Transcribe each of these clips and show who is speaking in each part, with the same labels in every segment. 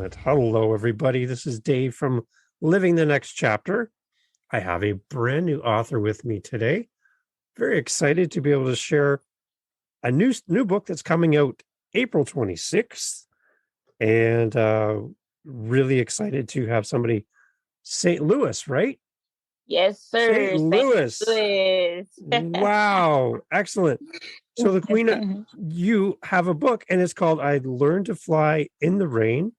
Speaker 1: Excellent. Hello, everybody. This is Dave from Living the Next Chapter. I have a brand new author with me today. Very excited to be able to share a new book that's coming out April 26th. And really excited to have somebody, St. Louis, right?
Speaker 2: Yes, sir.
Speaker 1: St. Louis.
Speaker 2: Louis.
Speaker 1: Wow. Excellent. So LaQuanna, you have a book and it's called I Learned to Fly in the Rain.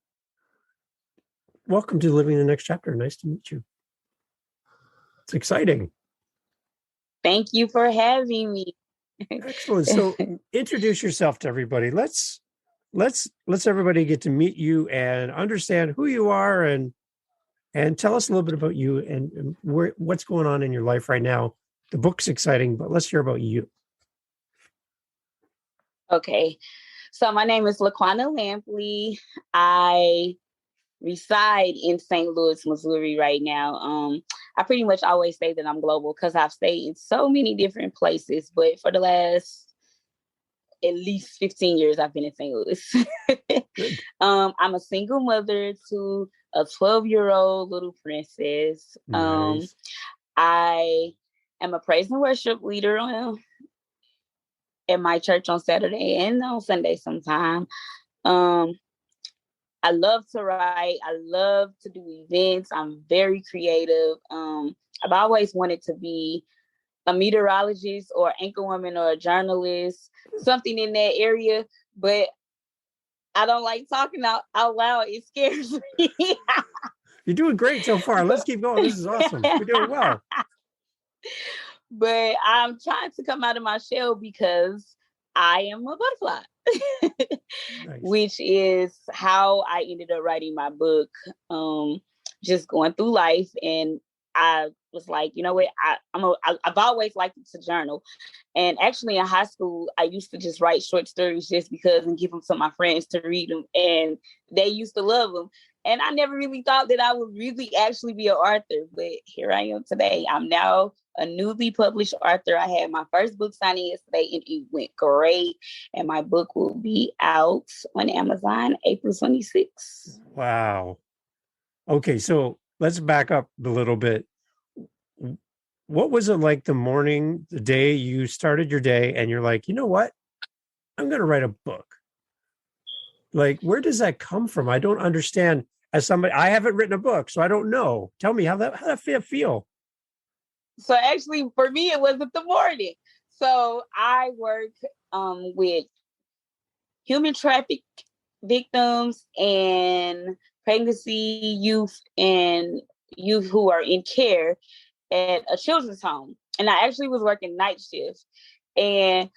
Speaker 1: Welcome to Living the Next Chapter. Nice to meet you. It's exciting.
Speaker 2: Thank you for having me.
Speaker 1: Excellent. So introduce yourself to everybody. Let's everybody get to meet you and understand who you are and tell us a little bit about you and what's going on in your life right now. The book's exciting, but let's hear about you.
Speaker 2: Okay. So my name is LaQuanna Lampley. I reside in St. Louis, Missouri right now. I pretty much always say that I'm global because I've stayed in so many different places, but for the last at least 15 years, I've been in St. Louis. I'm a single mother to a 12-year-old little princess.
Speaker 1: Nice.
Speaker 2: I am a praise and worship leader at my church on Saturday and on Sunday sometime. I love to write. I love to do events. I'm very creative. I've always wanted to be a meteorologist or anchor woman or a journalist, something in that area, but I don't like talking out loud. It scares me.
Speaker 1: You're doing great so far. Let's keep going. This is awesome. You're doing well.
Speaker 2: But I'm trying to come out of my shell because I am a butterfly. Nice. Which is how I ended up writing my book. Just going through life, and I was like, you know what? I've always liked to journal, and actually in high school, I used to just write short stories just because and give them to my friends to read them, and they used to love them. And I never really thought that I would really actually be an author, but here I am today. I'm now a newly published author. I had my first book signing yesterday and it went great. And my book will be out on Amazon April 26th.
Speaker 1: Wow. Okay, so let's back up a little bit. What was it like the day you started your day and you're like, you know what? I'm going to write a book. Like, where does that come from? I don't understand. As somebody, I haven't written a book, so I don't know. Tell me how that feel.
Speaker 2: So actually, for me, it wasn't the morning. So I work with human traffic victims and pregnancy youth and youth who are in care at a children's home. And I actually was working night shifts, and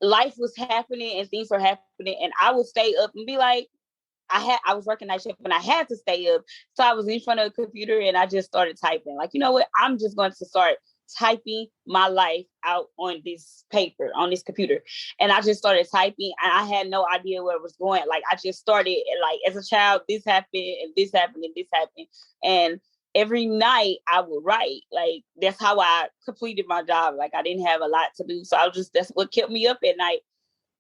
Speaker 2: life was happening and things were happening, and I would stay up and be like, I was working night shift and I had to stay up. So I was in front of a computer and I just started typing. Like, you know what? I'm just going to start typing my life out on this paper, on this computer. And I just started typing and I had no idea where it was going. Like, I just started, like, as a child, this happened and this happened and this happened. And every night I would write. Like, that's how I completed my job. Like, I didn't have a lot to do. So that's what kept me up at night.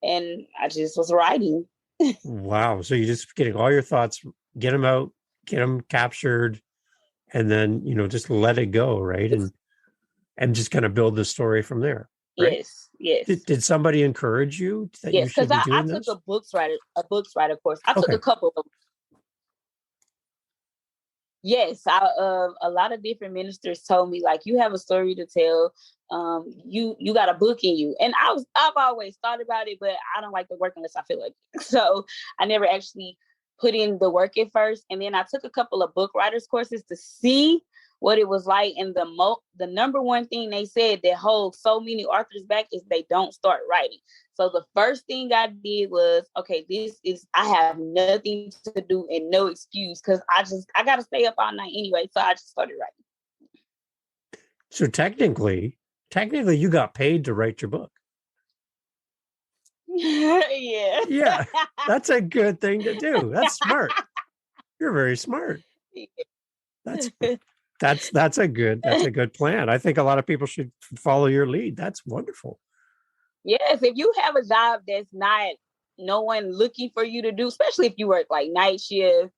Speaker 2: And I just was writing.
Speaker 1: Wow. So you're just getting all your thoughts, get them out, get them captured, and then, just let it go, right? And just kind of build the story from there. Right?
Speaker 2: Yes.
Speaker 1: Did somebody encourage you that you should be doing this?
Speaker 2: I took a books writer course. I took a couple of them. Yes, a lot of different ministers told me, like, you have a story to tell. You got a book in you. And I've always thought about it, but I don't like to work unless I feel like it. So I never actually put in the work at first. And then I took a couple of book writers courses to see what it was like. And the number one thing they said that holds so many authors back is they don't start writing. So the first thing I did was, okay, I have nothing to do and no excuse because I got to stay up all night anyway. So I just started writing.
Speaker 1: So technically you got paid to write your book.
Speaker 2: Yeah.
Speaker 1: Yeah. That's a good thing to do. That's smart. You're very smart. Yeah. That's a good plan. I think a lot of people should follow your lead. That's wonderful.
Speaker 2: Yes, if you have a job that's not no one looking for you to do, especially if you work like night shift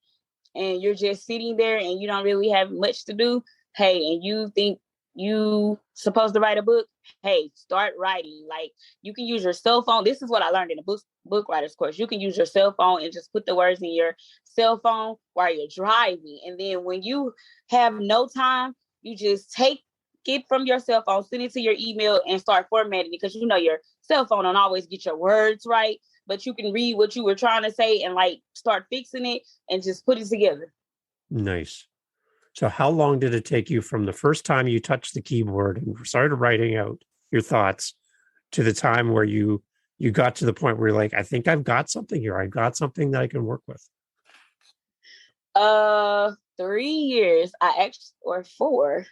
Speaker 2: and you're just sitting there and you don't really have much to do. Hey, and you think you supposed to write a book, hey, start writing. Like, you can use your cell phone. This is what I learned in the book writers course. You can use your cell phone and just put the words in your cell phone while you're driving. And then when you have no time, you just take it from your cell phone, send it to your email, and start formatting it, because you know your cell phone don't always get your words right, but you can read what you were trying to say and like start fixing it and just put it together.
Speaker 1: Nice. So how long did it take you from the first time you touched the keyboard and started writing out your thoughts to the time where you got to the point where you're like, I think I've got something here. I've got something that I can work with?
Speaker 2: 3 years. I actually, or 4.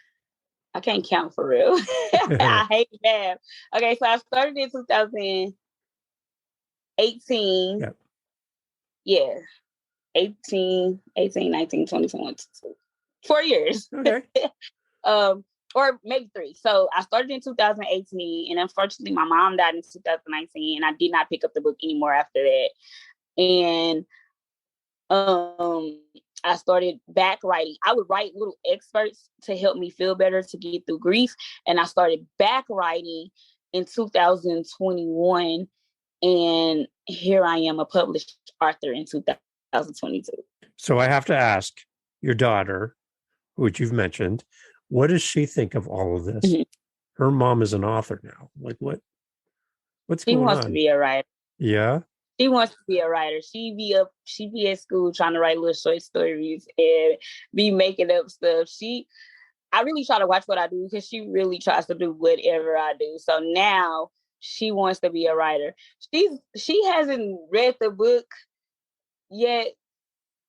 Speaker 2: I can't count for real. I hate math. Okay, so I started in 2018.
Speaker 1: Yeah.
Speaker 2: Yeah. 18, 19, 20, 21, 4 years.
Speaker 1: Okay.
Speaker 2: Or maybe 3. So I started in 2018, and unfortunately my mom died in 2019, and I did not pick up the book anymore after that. And I started back writing. I would write little excerpts to help me feel better, to get through grief. And I started back writing in 2021. And here I am, a published author in 2022.
Speaker 1: So I have to ask your daughter, which you've mentioned, what does she think of all of this?
Speaker 2: Mm-hmm.
Speaker 1: Her mom is an author now. Like what's
Speaker 2: She
Speaker 1: going
Speaker 2: wants to
Speaker 1: on?
Speaker 2: be a writer.
Speaker 1: Yeah.
Speaker 2: She wants to be a writer. She be at school trying to write little short stories and be making up stuff. I really try to watch what I do, because she really tries to do whatever I do. So now she wants to be a writer. She hasn't read the book yet.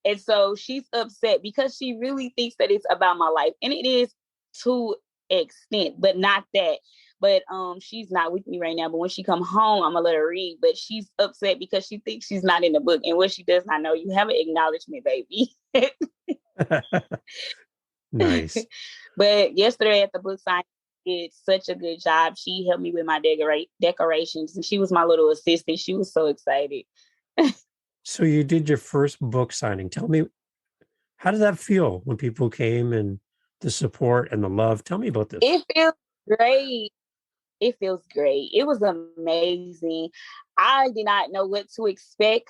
Speaker 2: And so she's upset because she really thinks that it's about my life. And it is to extent, but not that. But she's not with me right now. But when she come home, I'm gonna let her read. But she's upset because she thinks she's not in the book. And what she does not know, you have an acknowledgement, baby.
Speaker 1: Nice.
Speaker 2: But yesterday at the book signing, did such a good job. She helped me with my decorations, and she was my little assistant. She was so excited.
Speaker 1: So you did your first book signing. Tell me, how did that feel when people came and the support and the love? Tell me about this.
Speaker 2: It feels great. It feels great. It was amazing. I did not know what to expect,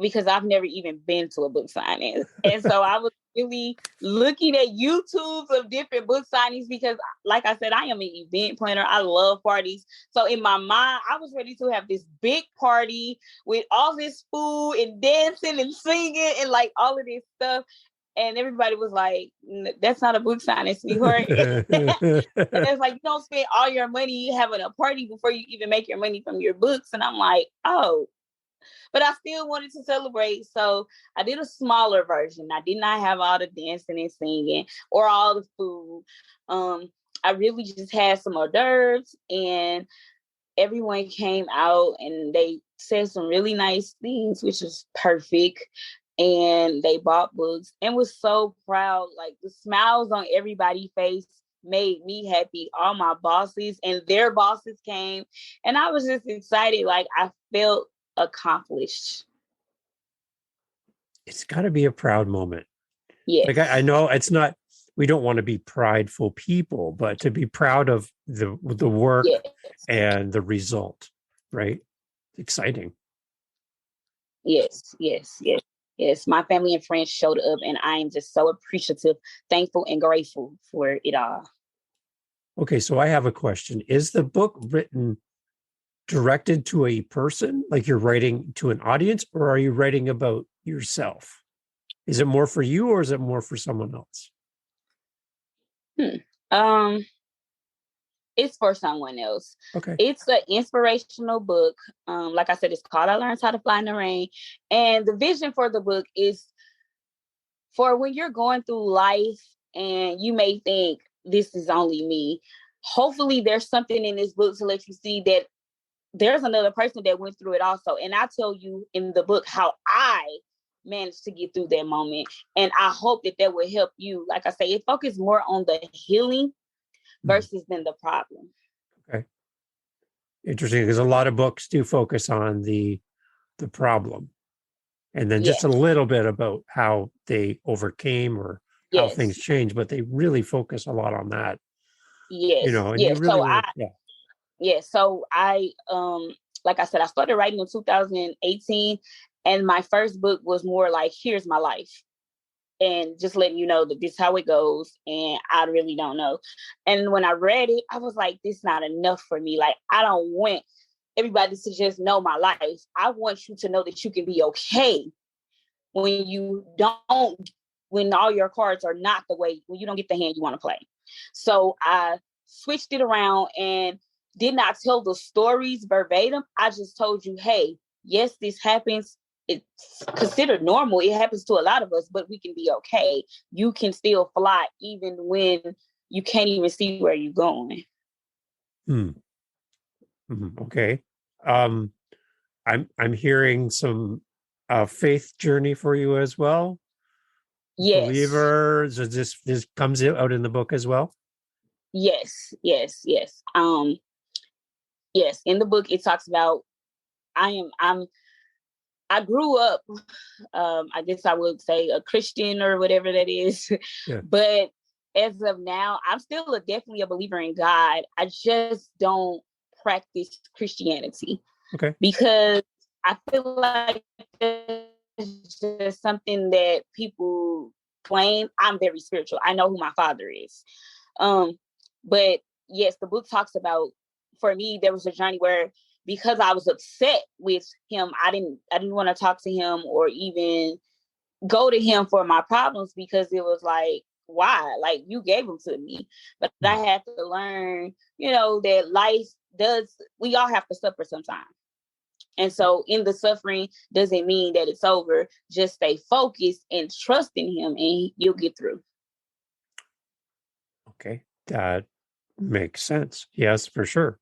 Speaker 2: because I've never even been to a book signing. And so I was really looking at YouTubes of different book signings, because like I said, I am an event planner. I love parties. So in my mind, I was ready to have this big party with all this food and dancing and singing and like all of this stuff. And everybody was like, that's not a book signing, sweetheart. And it's like, you don't spend all your money having a party before you even make your money from your books. And I'm like, oh, but I still wanted to celebrate. So I did a smaller version. I did not have all the dancing and singing or all the food. I really just had some hors d'oeuvres, and everyone came out and they said some really nice things, which was perfect. And they bought books and was so proud. Like, the smiles on everybody's face made me happy. All my bosses and their bosses came, and I was just excited. Like, I felt accomplished.
Speaker 1: It's got to be a proud moment. Like I
Speaker 2: Yes.
Speaker 1: know it's not, we don't want to be prideful people, but to be proud of the work
Speaker 2: Yes.
Speaker 1: and the result, right? Exciting.
Speaker 2: Yes. Yes. Yes. Yes. My family and friends showed up, and I am just so appreciative, thankful, and grateful for it all.
Speaker 1: Okay, so I have a question. Is the book written directed to a person, like you're writing to an audience, or are you writing about yourself? Is it more for you, or is it more for someone else?
Speaker 2: Um, it's for someone else.
Speaker 1: Okay.
Speaker 2: It's an inspirational book. Like I said, it's called I Learned How to Fly in the Rain. And the vision for the book is for when you're going through life and you may think this is only me. Hopefully there's something in this book to let you see that there's another person that went through it also. And I tell you in the book how I managed to get through that moment. And I hope that that will help you. Like I say, it focuses more on the healing versus than the problem.
Speaker 1: Okay. Interesting, because a lot of books do focus on the the problem, and then just a
Speaker 2: Yes.
Speaker 1: little bit about how they overcame or how things
Speaker 2: Yes.
Speaker 1: changed, but they really focus a lot on that,
Speaker 2: Yes.
Speaker 1: and you
Speaker 2: Yes.
Speaker 1: really want to, yeah.
Speaker 2: So I like I said, I started writing in 2018, and my first book was more like, here's my life. And just letting you know that this is how it goes, and I really don't know. And when I read it, I was like, this is not enough for me. Like, I don't want everybody to just know my life. I want you to know that you can be okay when you don't, when all your cards are not the way, when you don't get the hand you want to play. So I switched it around and did not tell the stories verbatim. I just told you, hey, yes, this happens. It's considered normal. It happens to a lot of us, but we can be okay. You can still fly even when you can't even see where you're going.
Speaker 1: Hmm. Okay. Um, I'm hearing some faith journey for you as well.
Speaker 2: Yes,
Speaker 1: Believer, so this comes out in the book as well.
Speaker 2: yes. Yes. In the book, it talks about I grew up, I guess I would say a Christian or whatever that is.
Speaker 1: Yeah.
Speaker 2: But as of now, I'm still definitely a believer in God. I just don't practice Christianity
Speaker 1: Okay.
Speaker 2: because I feel like it's just something that people claim. I'm very spiritual. I know who my father is. Um, but yes, the book talks about, for me, there was a journey where, because I was upset with him, I didn't want to talk to him or even go to him for my problems, because it was like, why? Like, you gave them to me. But I
Speaker 1: Hmm.
Speaker 2: had to learn, that life does, we all have to suffer sometimes. And so in the suffering doesn't mean that it's over. Just stay focused and trust in him, and you'll get through.
Speaker 1: Okay. That makes sense. Yes, for sure.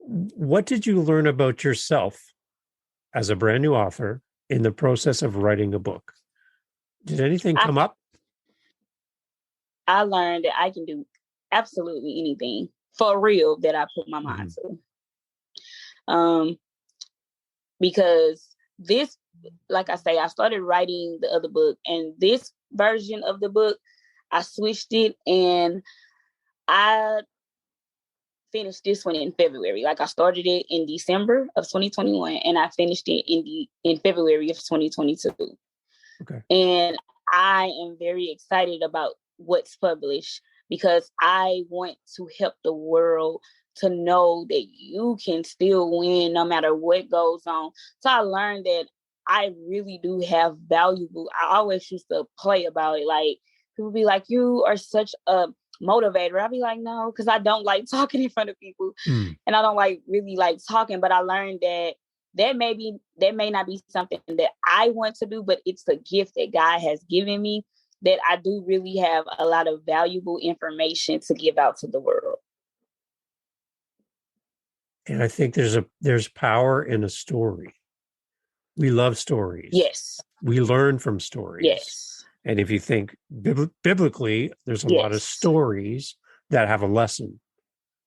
Speaker 1: What did you learn about yourself as a brand new author in the process of writing a book? Did anything
Speaker 2: I,
Speaker 1: come up?
Speaker 2: I learned that I can do absolutely anything for real that I put my mind
Speaker 1: Mhm.
Speaker 2: to. Um, because this, like I say, I started writing the other book, and this version of the book, I switched it, and I finished this one in February. Like, I started it in December of 2021, and I finished it in February of 2022.
Speaker 1: Okay.
Speaker 2: And I am very excited about what's published, because I want to help the world to know that you can still win no matter what goes on. So I learned that I really do have valuable. I always used to play about it. Like, people be like, you are such a motivator. I'll be like, no, because I don't like talking in front of people.
Speaker 1: Hmm.
Speaker 2: And I don't like really like talking, but I learned that that may not be something that I want to do, but it's a gift that God has given me, that I do really have a lot of valuable information to give out to the world.
Speaker 1: And I think there's power in a story. We love stories.
Speaker 2: Yes.
Speaker 1: We learn from stories.
Speaker 2: Yes.
Speaker 1: And if you think biblically, there's a lot of
Speaker 2: Yes.
Speaker 1: stories that have a lesson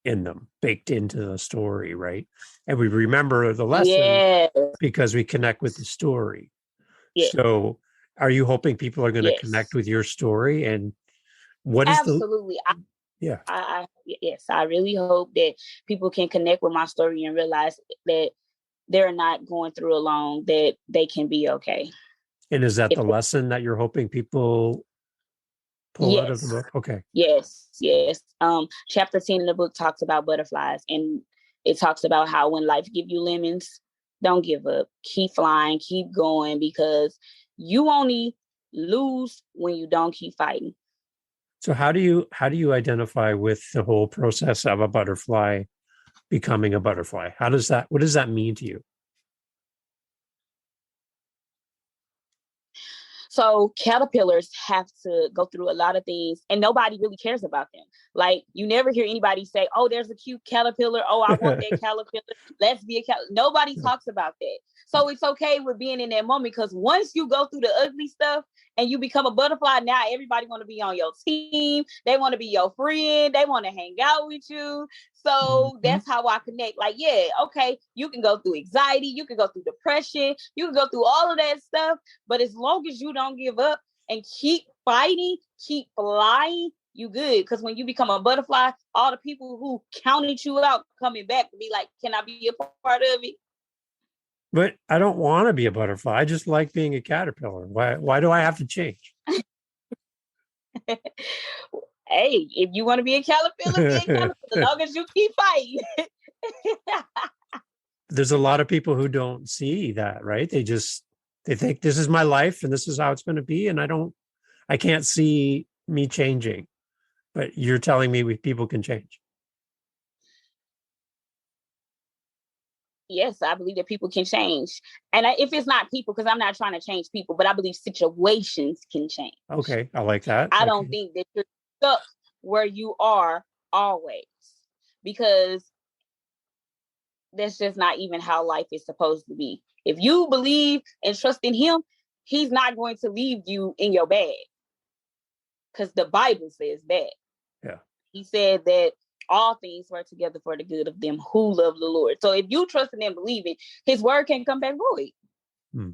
Speaker 1: in them, baked into the story, right? And we remember the lesson
Speaker 2: Yes.
Speaker 1: because we connect with the story.
Speaker 2: Yes.
Speaker 1: So, are you hoping people are going to connect
Speaker 2: Yes.
Speaker 1: with your story? And what is the,
Speaker 2: Absolutely.
Speaker 1: yeah.
Speaker 2: Yes, I really hope that people can connect with my story and realize that they're not going through alone, that they can be okay.
Speaker 1: And is that
Speaker 2: If
Speaker 1: the lesson that you're hoping people pull out of the
Speaker 2: Yes.
Speaker 1: book? Okay.
Speaker 2: Yes. Chapter 10 in the book talks about butterflies, and it talks about how when life give you lemons, don't give up. Keep flying, keep going, because you only lose when you don't keep fighting.
Speaker 1: So how do you identify with the whole process of a butterfly becoming a butterfly? What does that mean to you?
Speaker 2: So caterpillars have to go through a lot of things, and nobody really cares about them. Like, you never hear anybody say, "Oh, there's a cute caterpillar. Oh, I want that caterpillar. Let's be a caterpillar." Nobody talks about that. So it's okay with being in that moment, because once you go through the ugly stuff and you become a butterfly, now everybody want to be on your team. They want to be your friend. They want to hang out with you. So
Speaker 1: Mm-hmm.
Speaker 2: that's how I connect. Like, yeah, okay, you can go through anxiety, you can go through depression, you can go through all of that stuff. But as long as you don't give up and keep fighting, keep flying, you good. Because when you become a butterfly, all the people who counted you out coming back to be like, can I be a part of it?
Speaker 1: But I don't want to be a butterfly. I just like being a caterpillar. Why do I have to change?
Speaker 2: Hey, if you want to be a caterpillar, be a caterpillar. As long as you keep fighting.
Speaker 1: There's a lot of people who don't see that, right? They think this is my life and this is how it's going to be, and I can't see me changing. But you're telling me people can change.
Speaker 2: Yes, I believe that people can change. And if it's not people, because I'm not trying to change people, but I believe situations can change.
Speaker 1: Okay, I like that.
Speaker 2: I don't
Speaker 1: Okay.
Speaker 2: think that you're stuck where you are always, because that's just not even how life is supposed to be. If you believe and trust in him, he's not going to leave you in your bed, because the Bible says that.
Speaker 1: Yeah.
Speaker 2: He said that all things work together for the good of them who love the Lord. So if you trust and believe it, his word can't come back void.
Speaker 1: Hmm.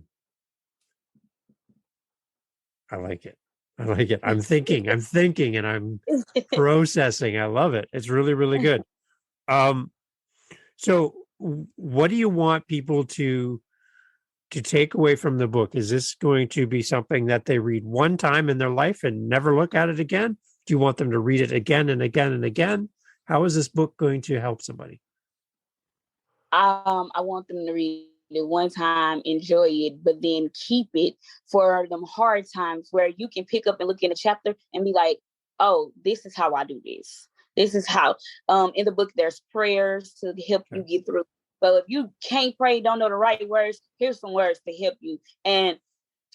Speaker 1: I like it. I like it. I'm thinking, and I'm processing. I love it. It's really, really good. Um, so what do you want people to take away from the book? Is this going to be something that they read one time in their life and never look at it again? Do you want them to read it again and again and again? How is this book going to help somebody?
Speaker 2: I want them to read it one time, enjoy it, but then keep it for them hard times where you can pick up and look in a chapter and be like, oh, this is how I do this. This is how, in the book, there's prayers to help you get through. So if you can't pray, don't know the right words, here's some words to help you. And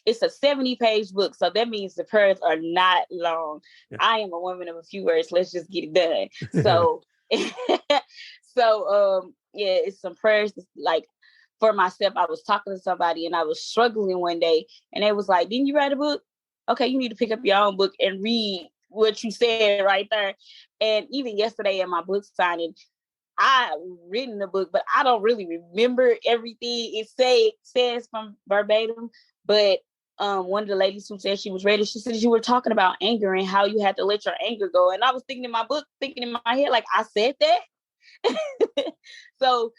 Speaker 2: it's a 70-page book, so that means the prayers are not long.
Speaker 1: Yeah.
Speaker 2: I am a woman of a few words. Let's just get it done.
Speaker 1: Yeah.
Speaker 2: So, yeah, it's some prayers. Like for myself, I was talking to somebody and I was struggling one day, and they was like, "Didn't you write a book? Okay, you need to pick up your own book and read what you said right there." And even yesterday at my book signing, I written the book, but I don't really remember everything it says from verbatim. But one of the ladies who said she was ready, she said you were talking about anger and how you had to let your anger go. And I was thinking in my book, thinking in my head, like, I said that. So,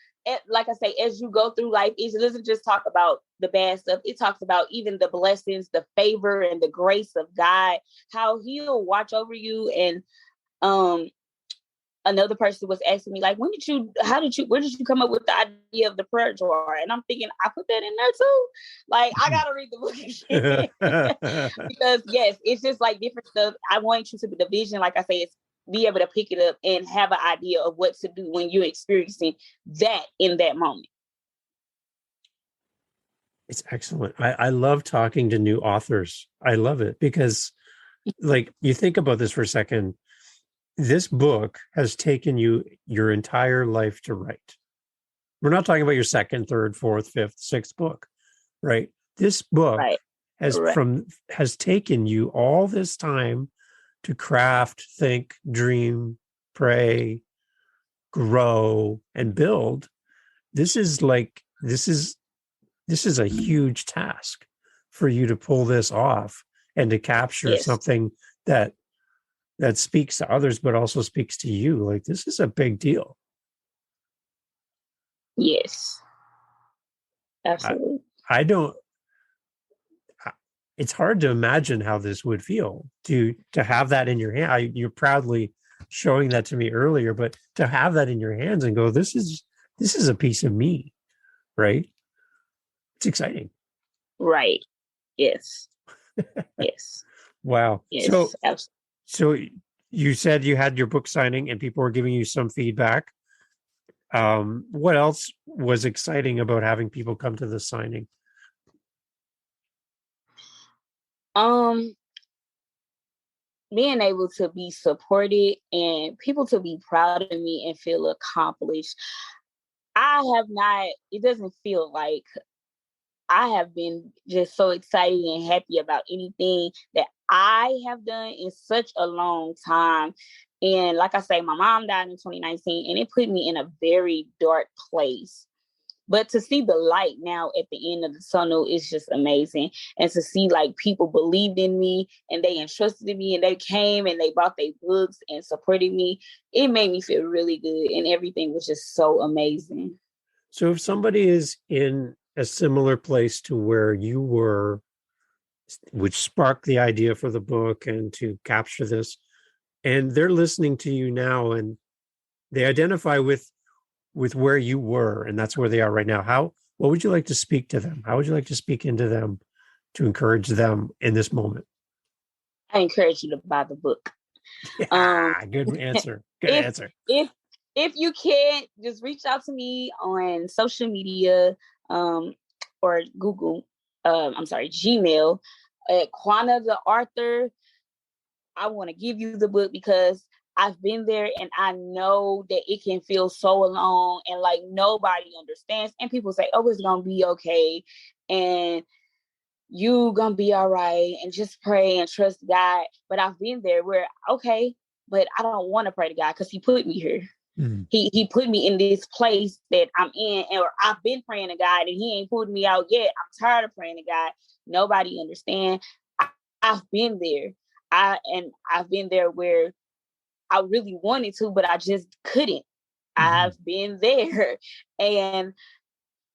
Speaker 2: like I say, as you go through life, it doesn't just talk about the bad stuff. It talks about even the blessings, the favor, and the grace of God, how he'll watch over you. And another person was asking me, like, where did you come up with the idea of the prayer jar? And I'm thinking, I put that in there too. Like, I gotta read the book again. Because yes, it's just like different stuff. I want you to be the vision, like I say, it's be able to pick it up and have an idea of what to do when you're experiencing that in that moment.
Speaker 1: It's excellent. I love talking to new authors. I love it because, like, you think about this for a second. This book has taken you your entire life to write. We're not talking about your second, third, fourth, fifth, sixth book, right? This book
Speaker 2: Right. Right.
Speaker 1: has taken you all this time to craft, think, dream, pray, grow, and build. This is like this is a huge task for you to pull this off and to capture
Speaker 2: Yes.
Speaker 1: something that speaks to others but also speaks to you. Like, this is a big deal.
Speaker 2: Yes.
Speaker 1: I,
Speaker 2: Absolutely.
Speaker 1: I don't it's hard to imagine how this would feel to have that in your hand. You're proudly showing that to me earlier, but to have that in your hands and go, this is a piece of me, right? It's exciting.
Speaker 2: Right. Yes. Yes.
Speaker 1: Wow.
Speaker 2: Yes. Absolutely.
Speaker 1: So you said you had your book signing and people were giving you some feedback. What else was exciting about having people come to the signing?
Speaker 2: Um, Being able to be supported and people to be proud of me and feel accomplished. I have not, it doesn't feel like I have been just so excited and happy about anything that I have done in such a long time. And like I say, my mom died in 2019 and it put me in a very dark place. But to see the light now at the end of the tunnel is just amazing. And to see like people believed in me and they entrusted in me and they came and they bought their books and supported me, it made me feel really good. And everything was just so amazing.
Speaker 1: So if somebody is in a similar place to where you were, which sparked the idea for the book and to capture this, and they're listening to you now and they identify with where you were and that's where they are right now, how what would you like to speak to them? How would you like to speak into them to encourage them in this moment?
Speaker 2: I encourage you to buy the book. Um,
Speaker 1: Yeah, good answer. Good
Speaker 2: if
Speaker 1: answer.
Speaker 2: if if you can, just reach out to me on social media, um, or Google. I'm sorry, Gmail at Quanna the Author. I want to give you the book because I've been there and I know that it can feel so alone and like nobody understands. And people say, "Oh, it's gonna be okay," and you gonna be all right, and just pray and trust God. But I've been there where okay, but I don't want to pray to God because He put me here.
Speaker 1: Mm.
Speaker 2: He put me in this place that I'm in, or I've been praying to God and He ain't put me out yet. I'm tired of praying to God. Nobody understand. I've been there. I've been there where I really wanted to, but I just couldn't.
Speaker 1: Mm-hmm.
Speaker 2: I've been there, and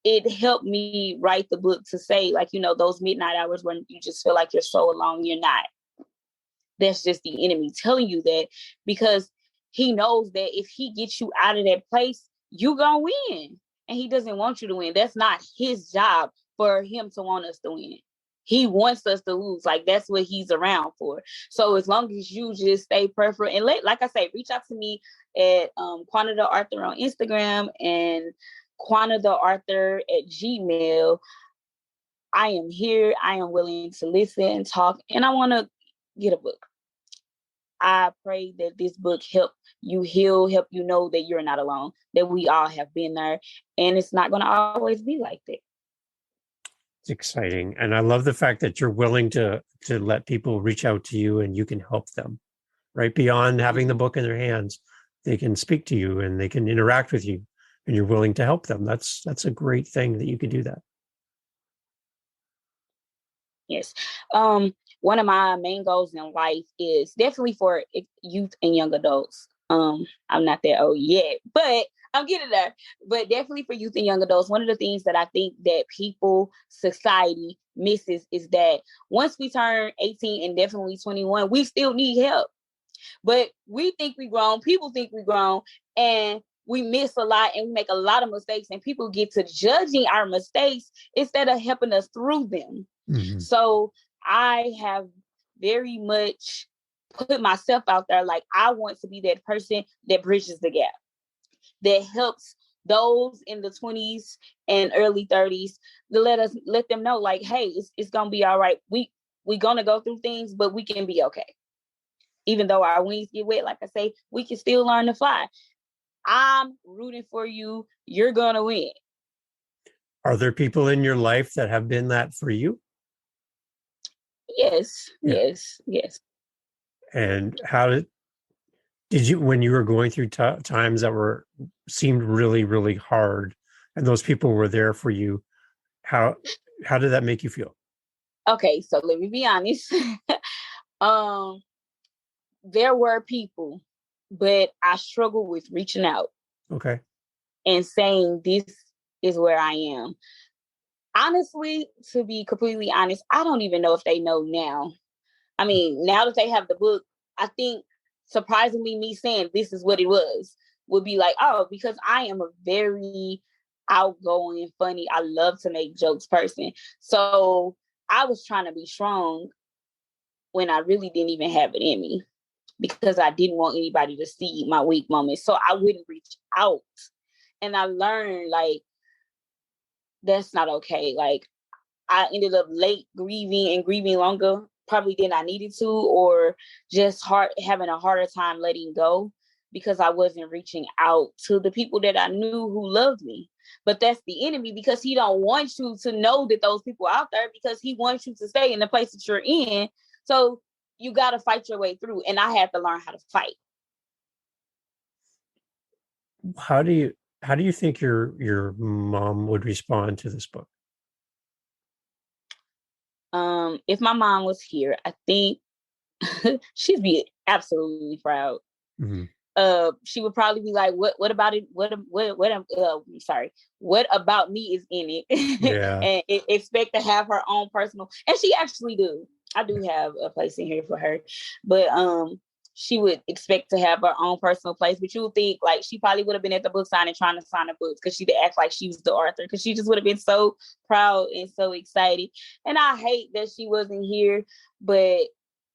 Speaker 2: it helped me write the book to say, like, those midnight hours when you just feel like you're so alone. You're not. That's just the enemy telling you that, because he knows that if he gets you out of that place, you gonna win. And he doesn't want you to win. That's not his job for him to want us to win. He wants us to lose. Like, that's what he's around for. So as long as you just stay prayerful and like I say, reach out to me at Quanna the Author on Instagram and Quanna the Author at Gmail. I am here. I am willing to listen, talk, and I want to get a book. I pray that this book help you heal, help you know that you're not alone, that we all have been there, and it's not going to always be like that.
Speaker 1: It's exciting. And I love the fact that you're willing to let people reach out to you and you can help them. Right beyond having the book in their hands, they can speak to you and they can interact with you and you're willing to help them. That's a great thing that you can do that.
Speaker 2: Yes. One of my main goals in life is definitely for youth and young adults. I'm not that old yet, but I'm getting there. But definitely for youth and young adults, one of the things that I think that society misses is that once we turn 18 and definitely 21, we still need help. But we think we grown, people think we grown, and we miss a lot and we make a lot of mistakes, and people get to judging our mistakes instead of helping us through them.
Speaker 1: Mm-hmm.
Speaker 2: So I have very much put myself out there. Like, I want to be that person that bridges the gap, that helps those in the 20s and early 30s to let them know, like, hey, it's gonna be all right. We gonna go through things, but we can be okay. Even though our wings get wet, like I say, we can still learn to fly. I'm rooting for you. You're gonna win.
Speaker 1: Are there people in your life that have been that for you?
Speaker 2: Yes,
Speaker 1: Yeah.
Speaker 2: yes, yes.
Speaker 1: And how did you, when you were going through times that were seemed really, really hard, and those people were there for you, how how did that make you feel?
Speaker 2: Okay, so let me be honest. um, there were people, but I struggled with reaching out
Speaker 1: Okay.
Speaker 2: and saying this is where I am. Honestly, to be completely honest, I don't even know if they know now. I mean, now that they have the book, I think surprisingly me saying this is what it was would be like, oh, because I am a very outgoing, funny, I love to make jokes person. So I was trying to be strong when I really didn't even have it in me, because I didn't want anybody to see my weak moments. So I wouldn't reach out. And I learned, like, that's not okay. Like, I ended up late grieving and grieving longer probably than I needed to, or just having a harder time letting go because I wasn't reaching out to the people that I knew who loved me. But that's the enemy, because he don't want you to know that those people are out there, because he wants you to stay in the place that you're in. So you got to fight your way through. And I had to learn how to fight.
Speaker 1: How do you think your mom would respond to this book?
Speaker 2: If my mom was here, I think she'd be absolutely proud.
Speaker 1: Mm-hmm.
Speaker 2: She would probably be like, what about it? What about me is in it?
Speaker 1: Yeah.
Speaker 2: And expect to have her own personal, and she actually do. I do have a place in here for her, but she would expect to have her own personal place. But you would think like she probably would have been at the book signing trying to sign the books, because she'd act like she was the author, because she just would have been so proud and so excited. And I hate that she wasn't here, but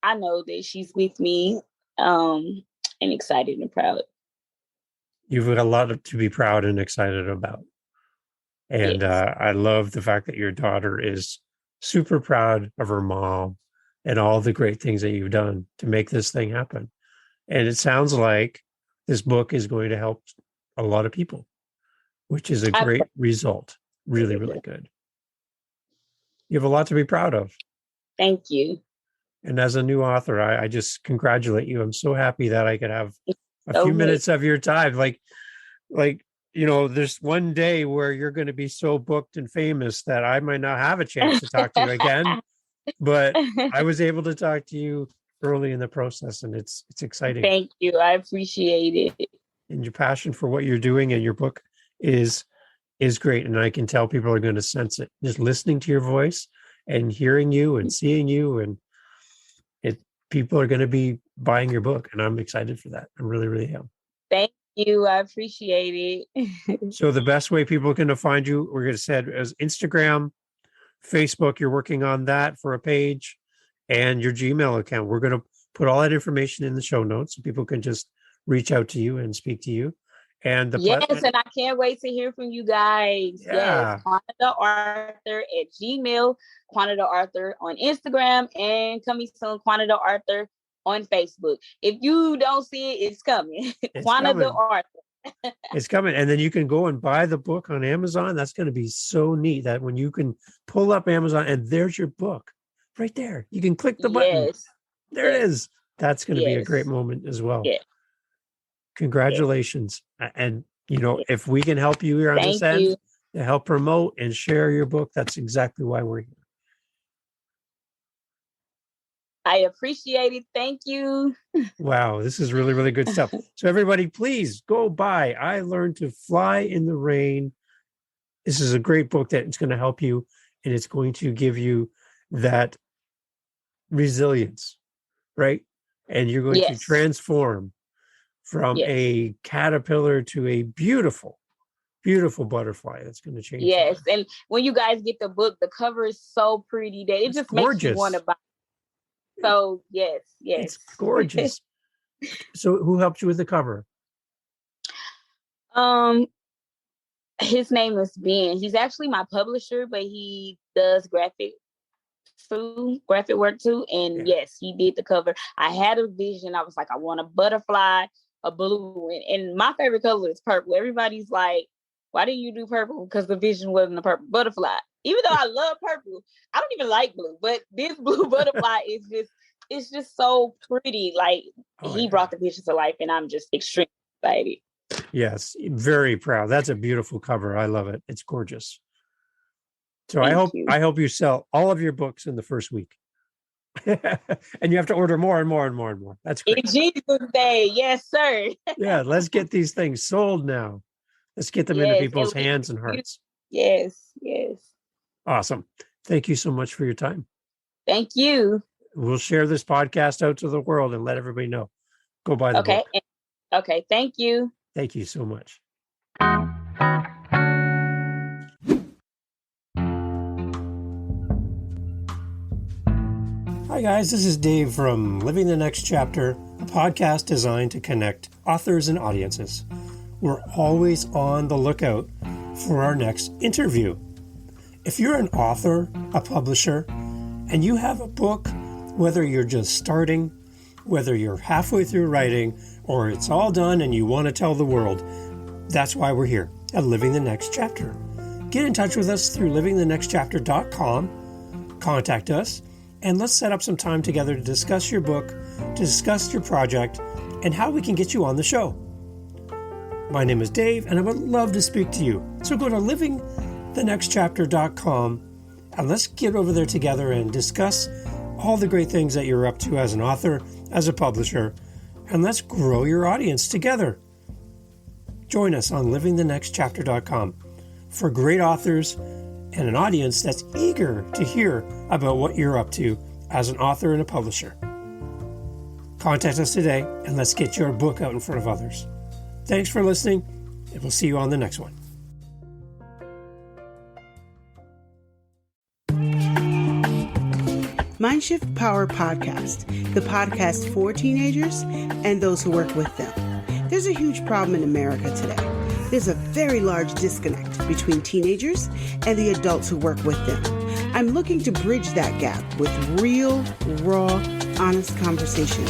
Speaker 2: I know that she's with me, and excited and proud.
Speaker 1: You've got a lot to be proud and excited about. And
Speaker 2: Yes.
Speaker 1: I love the fact that your daughter is super proud of her mom and all the great things that you've done to make this thing happen. And it sounds like this book is going to help a lot of people, which is a great result. Really, really good. You have a lot to be proud of.
Speaker 2: Thank you.
Speaker 1: And as a new author, I just congratulate you. I'm so happy that I could have a few
Speaker 2: Okay.
Speaker 1: minutes of your time. Like, there's one day where you're going to be so booked and famous that I might not have a chance to talk to you again. But I was able to talk to you early in the process, and it's exciting.
Speaker 2: Thank you. I appreciate it.
Speaker 1: And your passion for what you're doing and your book is great. And I can tell people are going to sense it just listening to your voice and hearing you and seeing you, and people are going to be buying your book, and I'm excited for that. I really, really am.
Speaker 2: Thank you. I appreciate it.
Speaker 1: So the best way people are going to find you, we're going to say, is Instagram, Facebook. You're working on that for a page, and your Gmail account. We're going to put all that information in the show notes so people can just reach out to you and speak to you. And
Speaker 2: yes, and I can't wait to hear from you guys.
Speaker 1: Yeah.
Speaker 2: Yes, LaQuanna Arthur at Gmail, LaQuanna Arthur on Instagram, and coming soon, LaQuanna Arthur on Facebook. If you don't see it, it's coming. LaQuanna Arthur.
Speaker 1: It's coming. And then you can go and buy the book on Amazon. That's going to be so neat that when you can pull up Amazon and there's your book right there. You can click the button.
Speaker 2: Yes.
Speaker 1: There it is. That's going to be a great moment as well.
Speaker 2: Yeah.
Speaker 1: Congratulations. And, if we can help you here on this end to help promote and share your book, that's exactly why we're here.
Speaker 2: I appreciate it. Thank you.
Speaker 1: Wow, this is really, really good stuff. So everybody, please go buy I Learned to Fly in the Rain. This is a great book that it's going to help you, and it's going to give you that resilience, right? And you're going to transform from a caterpillar to a beautiful, beautiful butterfly that's going to change.
Speaker 2: Yes, and when you guys get the book, the cover is so pretty that it just makes you want to buy. So yes,
Speaker 1: it's gorgeous. So who helped you with the cover?
Speaker 2: His name is Ben. He's actually my publisher, but he does graphic work too. And yes, he did the cover. I had a vision. I was like, I want a butterfly, a blue, and my favorite color is purple. Everybody's like, why didn't you do purple? Because the vision wasn't a purple butterfly. Even though I love purple, I don't even like blue, but this blue butterfly it's just so pretty. Like he brought the vision to life, and I'm just extremely excited.
Speaker 1: Yes, very proud. That's a beautiful cover. I love it. It's gorgeous. So I hope you sell all of your books in the first week. And you have to order more and more and more and more. That's great.
Speaker 2: In Jesus' name, yes, sir.
Speaker 1: Yeah, let's get these things sold now. Let's get them into people's hands and hearts.
Speaker 2: Yes.
Speaker 1: Awesome. Thank you so much for your time.
Speaker 2: Thank you.
Speaker 1: We'll share this podcast out to the world and let everybody know. Go buy the book.
Speaker 2: Okay. Thank you.
Speaker 1: Thank you so much. Hi, guys. This is Dave from Living the Next Chapter, a podcast designed to connect authors and audiences. We're always on the lookout for our next interview. If you're an author, a publisher, and you have a book, whether you're just starting Whether you're halfway through writing or it's all done and you want to tell the world, that's why we're here at Living the Next Chapter. Get in touch with us through livingthenextchapter.com, contact us, and let's set up some time together to discuss your book, to discuss your project, and how we can get you on the show. My name is Dave, and I would love to speak to you. So go to livingthenextchapter.com, and let's get over there together and discuss all the great things that you're up to as an author, as a publisher, and let's grow your audience together. Join us on livingthenextchapter.com for great authors and an audience that's eager to hear about what you're up to as an author and a publisher. Contact us today and let's get your book out in front of others. Thanks for listening, and we'll see you on the next one.
Speaker 3: Mindshift Power Podcast, the podcast for teenagers and those who work with them. There's a huge problem in America today. There's a very large disconnect between teenagers and the adults who work with them. I'm looking to bridge that gap with real, raw, honest conversation,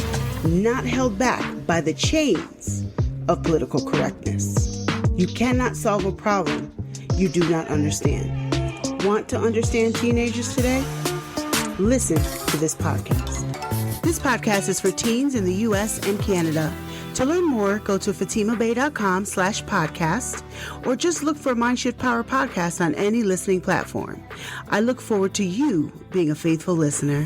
Speaker 3: not held back by the chains of political correctness. You cannot solve a problem you do not understand. Want to understand teenagers today? Listen to this podcast. This podcast is for teens in the U.S. and Canada. To learn more, go to fatimabay.com/podcast or just look for Mindshift Power Podcast on any listening platform. I look forward to you being a faithful listener.